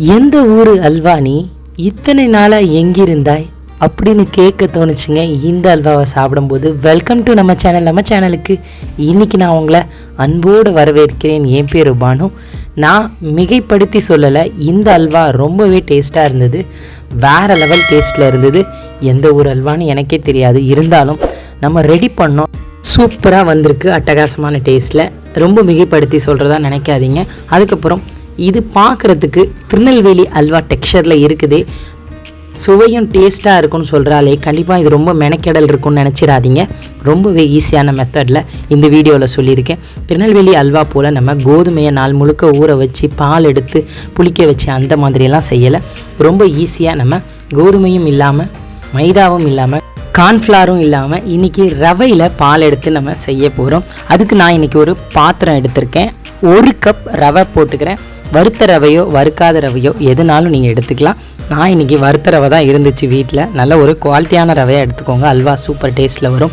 எந்த ஊரு அல்வா நீ? இத்தனை நாளா எங்கிருந்தாய் அப்படின்னு கேட்க தோணுச்சுங்க இந்த அல்வாவை சாப்பிடும்போது. வெல்கம் டு நம்ம சேனலுக்கு இன்றைக்கி நான் உங்களை அன்போடு வரவேற்கிறேன். என் பேர் பானு. நான் மிகைப்படுத்தி சொல்லலை, இந்த அல்வா ரொம்பவே டேஸ்ட்டாக இருந்தது, வேறு லெவல் டேஸ்ட்டில் இருந்தது. எந்த ஊர் அல்வான்னு எனக்கே தெரியாது, இருந்தாலும் நம்ம ரெடி பண்ணோம், சூப்பராக வந்திருக்கு, அட்டகாசமான டேஸ்ட்டில். ரொம்ப மிகைப்படுத்தி சொல்கிறதா நினைக்காதீங்க. அதுக்கப்புறம் இது பார்க்குறதுக்கு திருநெல்வேலி அல்வா டெக்ஸ்சரில் இருக்குது, சுவையும் டேஸ்ட்டாக இருக்குன்னு சொல்கிறாலே கண்டிப்பாக இது ரொம்ப மெனக்கெடல் இருக்குன்னு நினச்சிடாதீங்க. ரொம்பவே ஈஸியான மெத்தடில் இந்த வீடியோவில் சொல்லியிருக்கேன். திருநெல்வேலி அல்வா போல் நம்ம கோதுமையை நாள் முழுக்க ஊற வச்சு பால் எடுத்து புளிக்க வச்சு அந்த மாதிரியெல்லாம் செய்யலை. ரொம்ப ஈஸியாக நம்ம கோதுமையும் இல்லாமல் மைதாவும் இல்லாமல் கார்ன்ஃப்ளாரும் இல்லாமல் இன்றைக்கி ரவையில் பால் எடுத்து நம்ம செய்ய போகிறோம். அதுக்கு நான் இன்றைக்கி ஒரு பாத்திரம் எடுத்திருக்கேன். 1 கப் ரவை போட்டுக்கிறேன். வறுத்த ரவையோ வறுக்காத ரவையோ எதுனாலும் நீங்கள் எடுத்துக்கலாம். நான் இன்றைக்கி வறுத்த ரவை தான் இருந்துச்சு வீட்டில். நல்ல ஒரு குவாலிட்டியான ரவையாக எடுத்துக்கோங்க, அல்வா சூப்பர் டேஸ்ட்டில் வரும்.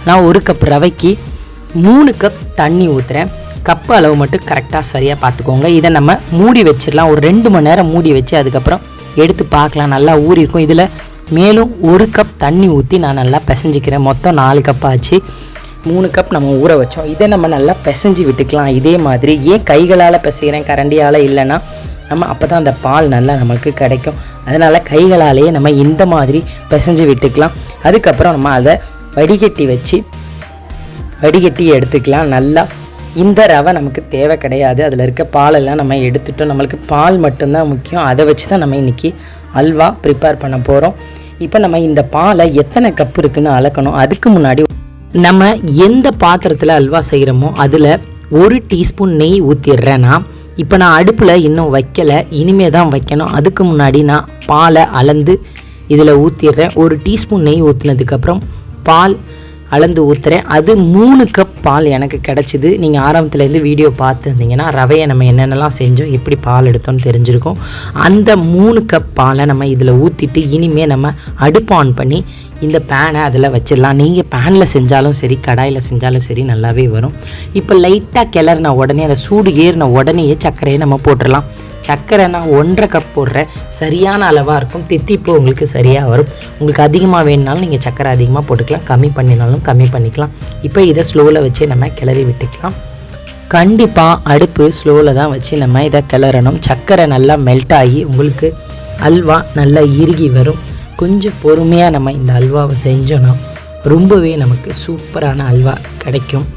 நான் 1 கப் ரவைக்கு 3 கப் தண்ணி ஊற்றுறேன். கப்பு அளவு மட்டும் கரெக்டாக சரியாக பார்த்துக்கோங்க. இதை நம்ம மூடி வச்சிடலாம். ஒரு 2 மணி நேரம் மூடி வச்சு அதுக்கப்புறம் எடுத்து பார்க்கலாம். நல்லா ஊறி இருக்கும். இதில் மேலும் 1 கப் தண்ணி ஊற்றி நான் நல்லா பிசைஞ்சிக்கிறேன். மொத்தம் 4 கப் ஆச்சு. 3 கப் நம்ம ஊற வச்சோம். இதை நம்ம நல்லா பிசைஞ்சு விட்டுக்கலாம். இதே மாதிரி ஏன் கைகளால் பிசைகிறேன், கரண்டியால் இல்லைன்னா நம்ம அப்போ தான் அந்த பால் நல்லா நமக்கு கிடைக்கும். அதனால் கைகளாலேயே நம்ம இந்த மாதிரி பிசைஞ்சு விட்டுக்கலாம். அதுக்கப்புறம் நம்ம அதை வடிகட்டி எடுத்துக்கலாம். நல்லா இந்த ரவை நமக்கு தேவை கிடையாது, அதில் இருக்க பாலெல்லாம் நம்ம எடுத்துட்டோம். நம்மளுக்கு பால் மட்டும்தான் முக்கியம். அதை வச்சு தான் நம்ம இன்றைக்கி அல்வா ப்ரிப்பேர் பண்ண போகிறோம். இப்போ நம்ம இந்த பாலை எத்தனை கப் இருக்குன்னு அளக்கணும். அதுக்கு முன்னாடி நம்ம எந்த பாத்திரத்தில் அல்வா செய்கிறோமோ அதில் 1 டீஸ்பூன் நெய் ஊற்றிடுறேன்னா, இப்போ நான் அடுப்பில் இன்னும் வைக்கலை, இனிமே தான் வைக்கணும். அதுக்கு முன்னாடி நான் பாலை அளந்து இதில் ஊற்றிடுறேன். 1 டீஸ்பூன் நெய் ஊற்றினதுக்கப்புறம் பால் அளந்து ஊற்றுறேன். அது 3 கப் பால் எனக்கு கிடச்சிது. நீங்கள் ஆரம்பத்துலேருந்து வீடியோ பார்த்துருந்தீங்கன்னா ரவையை நம்ம என்னென்னலாம் செஞ்சோம், எப்படி பால் எடுத்தோன்னு தெரிஞ்சிருக்கோம். அந்த 3 கப் பாலை நம்ம இதில் ஊற்றிட்டு இனிமேல் நம்ம அடுப்பு ஆன் பண்ணி இந்த பேனை அதில் வச்சிடலாம். நீங்கள் பேனில் செஞ்சாலும் சரி, கடாயில் செஞ்சாலும் சரி, நல்லாவே வரும். இப்போ லைட்டாக கிளறின உடனே, அந்த சூடு ஏறின உடனேயே சர்க்கரையை நம்ம போட்டுடலாம். சர்க்கரை நான் 1.5 கப் போடுறேன், சரியான அளவாக இருக்கும். தித்திப்பு உங்களுக்கு சரியாக வரும். உங்களுக்கு அதிகமாக வேணுனாலும் நீங்கள் சர்க்கரை அதிகமாக போட்டுக்கலாம், கம்மி பண்ணினாலும் கம்மி பண்ணிக்கலாம். இப்போ இதை ஸ்லோவில் வச்சு நம்ம கிளறி விட்டுக்கலாம். கண்டிப்பாக அடுப்பு ஸ்லோவில் தான் வச்சு நம்ம இதை கிளறணும். சர்க்கரை நல்லா மெல்ட் ஆகி உங்களுக்கு அல்வா நல்லா இறுகி வரும். கொஞ்சம் பொறுமையாக நம்ம இந்த அல்வாவை செஞ்சோன்னா ரொம்பவே நமக்கு சூப்பரான அல்வா கிடைக்கும்.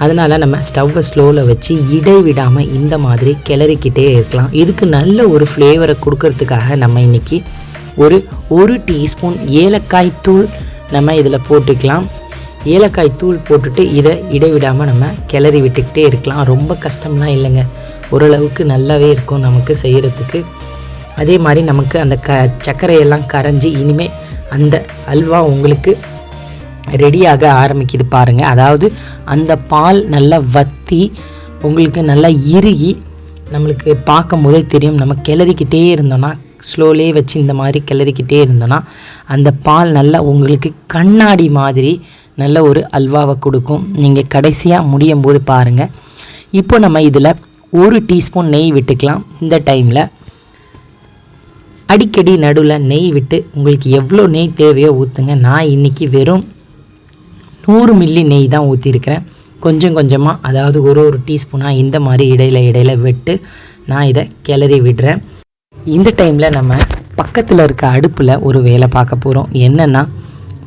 அதனால் நம்ம ஸ்டவ்வை ஸ்லோவில் வச்சு இடைவிடாமல் இந்த மாதிரி கிளறிக்கிட்டே இருக்கலாம். இதுக்கு நல்ல ஒரு ஃப்ளேவரை கொடுக்கறதுக்காக நம்ம இன்றைக்கி ஒரு டீஸ்பூன் ஏலக்காய் தூள் நம்ம இதில் போட்டுக்கலாம். ஏலக்காய் தூள் போட்டுட்டு இதை இடைவிடாமல் நம்ம கிளறி விட்டுக்கிட்டே இருக்கலாம். ரொம்ப கஷ்டம்லாம் இல்லைங்க, ஓரளவுக்கு நல்லாவே இருக்கும் நமக்கு செய்கிறதுக்கு. அதே மாதிரி நமக்கு அந்த சர்க்கரையெல்லாம் கரைஞ்சி இனிமேல் அந்த அல்வா உங்களுக்கு ரெடியாக ஆரம்பிக்குது பாருங்கள். அதாவது அந்த பால் நல்லா வற்றி உங்களுக்கு நல்லா இறுகி நம்மளுக்கு பார்க்கும் போதே தெரியும். நம்ம கிளறிக்கிட்டே இருந்தோன்னா, ஸ்லோலே வச்சு இந்த மாதிரி கிளறிக்கிட்டே இருந்தோன்னா அந்த பால் நல்லா உங்களுக்கு கண்ணாடி மாதிரி நல்ல ஒரு அல்வாவை கொடுக்கும். நீங்கள் கடைசியாக முடியும் போது பாருங்கள். இப்போ நம்ம இதில் 1 டீஸ்பூன் நெய் விட்டுக்கலாம். இந்த டைமில் அடிக்கடி நடுவில் நெய் விட்டு உங்களுக்கு எவ்வளோ நெய் தேவையோ ஊற்றுங்க. நான் இன்றைக்கி வெறும் 100 மில்லி நெய் தான் ஊற்றிருக்கிறேன். கொஞ்சம் கொஞ்சமாக, அதாவது ஒரு டீஸ்பூனாக இந்த மாதிரி இடையில விட்டு நான் இதை கிளறி விடுறேன். இந்த டைமில் நம்ம பக்கத்தில் இருக்க அடுப்பில் ஒரு வேலை பார்க்க போகிறோம். என்னென்னா,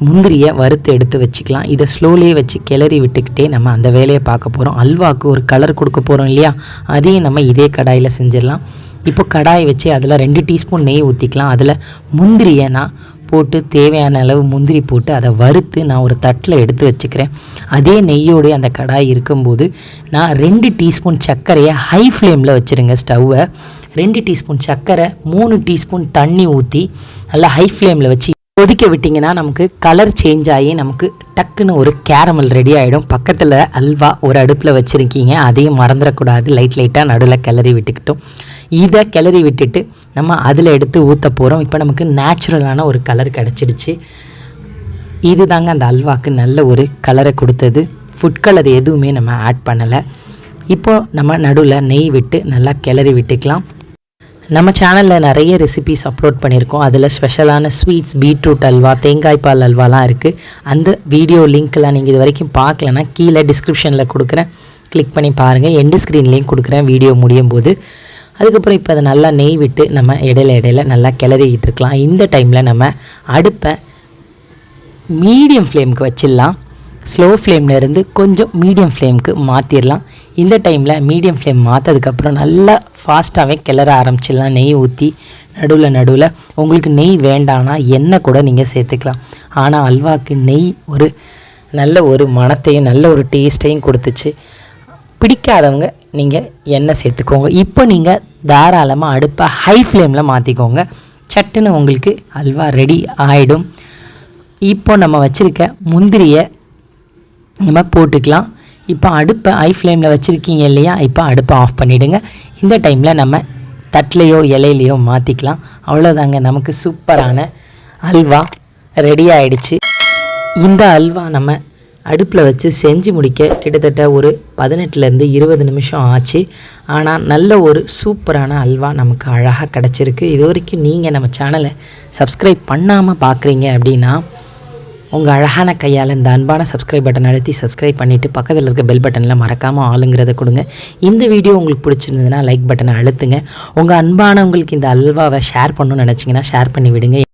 முந்திரியை வறுத்து எடுத்து வச்சுக்கலாம். இதை ஸ்லோலே வச்சு கிளறி விட்டுக்கிட்டே நம்ம அந்த வேலையை பார்க்க போகிறோம். அல்வாவுக்கு ஒரு கலர் கொடுக்க போகிறோம் இல்லையா, அதையும் நம்ம இதே கடாயில் செஞ்சிடலாம். இப்போ கடாயை வச்சு அதில் 2 டீஸ்பூன் நெய் ஊற்றிக்கலாம். அதில் முந்திரியை நான் போட்டு தேவையான அளவு முந்திரி போட்டு அதை வறுத்து நான் ஒரு தட்டில் எடுத்து வச்சுக்கிறேன். அதே நெய்யோடைய அந்த கடாய் இருக்கும்போது நான் 2 டீஸ்பூன் சர்க்கரையை ஹை ஃப்ளேமில் வச்சுருங்க ஸ்டவ்வை. 2 டீஸ்பூன் சர்க்கரை, 3 டீஸ்பூன் தண்ணி ஊற்றி நல்லா ஹை ஃப்ளேமில் வச்சு கொதிக்க விட்டிங்கன்னா நமக்கு கலர் சேஞ்ச் ஆகி நமக்கு டக்குன்னு ஒரு கேரமல் ரெடி ஆகிடும். பக்கத்தில் அல்வா ஒரு அடுப்பில் வச்சுருக்கீங்க, அதையும் மறந்துடக்கூடாது. லைட்டாக நடுவில் கிளறி விட்டுக்கிட்டோம். இதை கிளறி விட்டுட்டு நம்ம அதில் எடுத்து ஊற்ற போகிறோம். இப்போ நமக்கு நேச்சுரலான ஒரு கலர் கிடச்சிடுச்சு. இது தாங்க அந்த அல்வாவுக்கு நல்ல ஒரு கலரை கொடுத்தது. ஃபுட் கலர் எதுவுமே நம்ம ஆட் பண்ணலை. இப்போது நம்ம நடுவில் நெய் விட்டு நல்லா கிளறி விட்டுக்கலாம். நம்ம சேனலில் நிறைய ரெசிபீஸ் அப்லோட் பண்ணியிருக்கோம். அதில் ஸ்பெஷலான ஸ்வீட்ஸ், பீட்ரூட் அல்வா, தேங்காய் பால் அல்வாலாம் இருக்குது. அந்த வீடியோ லிங்க்லாம் நீங்கள் இது வரைக்கும் பார்க்கலன்னா கீழே டிஸ்கிரிப்ஷனில் கொடுக்குறேன், கிளிக் பண்ணி பாருங்கள். எண்டு ஸ்க்ரீன்லேயும் கொடுக்குறேன் வீடியோ முடியும் போது. அதுக்கப்புறம் இப்போ அதை நல்லா நெய் விட்டு நம்ம இடையில நல்லா கிளறிக்கிட்டு இருக்கலாம். இந்த டைமில் நம்ம அடுப்பை மீடியம் ஃப்ளேமுக்கு வச்சிடலாம். ஸ்லோ ஃப்ளேம்லேருந்து கொஞ்சம் மீடியம் ஃப்ளேமுக்கு மாற்றிடலாம். இந்த டைமில் மீடியம் ஃப்ளேம் மாற்றதுக்கப்புறம் நல்லா ஃபாஸ்ட்டாகவே கிளற ஆரம்பிச்சிடலாம். நெய் ஊற்றி நடுவில் உங்களுக்கு நெய் வேண்டான்னா எண்ணெய் கூட நீங்கள் சேர்த்துக்கலாம். ஆனால் அல்வாவுக்கு நெய் ஒரு நல்ல ஒரு மணத்தையும் நல்ல ஒரு டேஸ்ட்டையும் கொடுத்துச்சு. பிடிக்காதவங்க நீங்கள் எண்ணெய் சேர்த்துக்கோங்க. இப்போ நீங்கள் தாராளமாக அடுப்பை ஹை ஃப்ளேமில் மாற்றிக்கோங்க. சட்டுன்னு உங்களுக்கு அல்வா ரெடி ஆகிடும். இப்போ நம்ம வச்சுருக்க முந்திரியை நம்ம போட்டுக்கலாம். இப்போ அடுப்பை ஹை ஃப்ளேமில் வச்சுருக்கீங்க இல்லையா, இப்போ அடுப்பை ஆஃப் பண்ணிவிடுங்க. இந்த டைமில் நம்ம தட்டிலையோ இலையிலையோ மாற்றிக்கலாம். அவ்வளோதாங்க, நமக்கு சூப்பரான அல்வா ரெடி ஆகிடுச்சு. இந்த அல்வா நம்ம அடுப்பில் வச்சு செஞ்சு முடிக்க கிட்டத்தட்ட ஒரு 18லேருந்து 20 நிமிஷம் ஆச்சு. ஆனால் நல்ல ஒரு சூப்பரான அல்வா நமக்கு அழகாக கிடச்சிருக்கு. இது வரைக்கும் நீங்கள் நம்ம சேனலை சப்ஸ்கிரைப் பண்ணாமல் பார்க்குறீங்க அப்படின்னா உங்கள் அழகான கையால் இந்த அன்பான சப்ஸ்கிரைப் பட்டன் அழுத்தி சப்ஸ்கிரைப் பண்ணிவிட்டு பக்கத்தில் இருக்க பெல் பட்டனில் மறக்காமல் ஆளுங்கிறத கொடுங்க. இந்த வீடியோ உங்களுக்கு பிடிச்சிருந்ததுன்னா லைக் பட்டனை அழுத்துங்க. உங்கள் அன்பானவங்களுக்கு இந்த அல்வாவை ஷேர் பண்ணணும்னு நினச்சிங்கன்னா ஷேர் பண்ணி விடுங்க.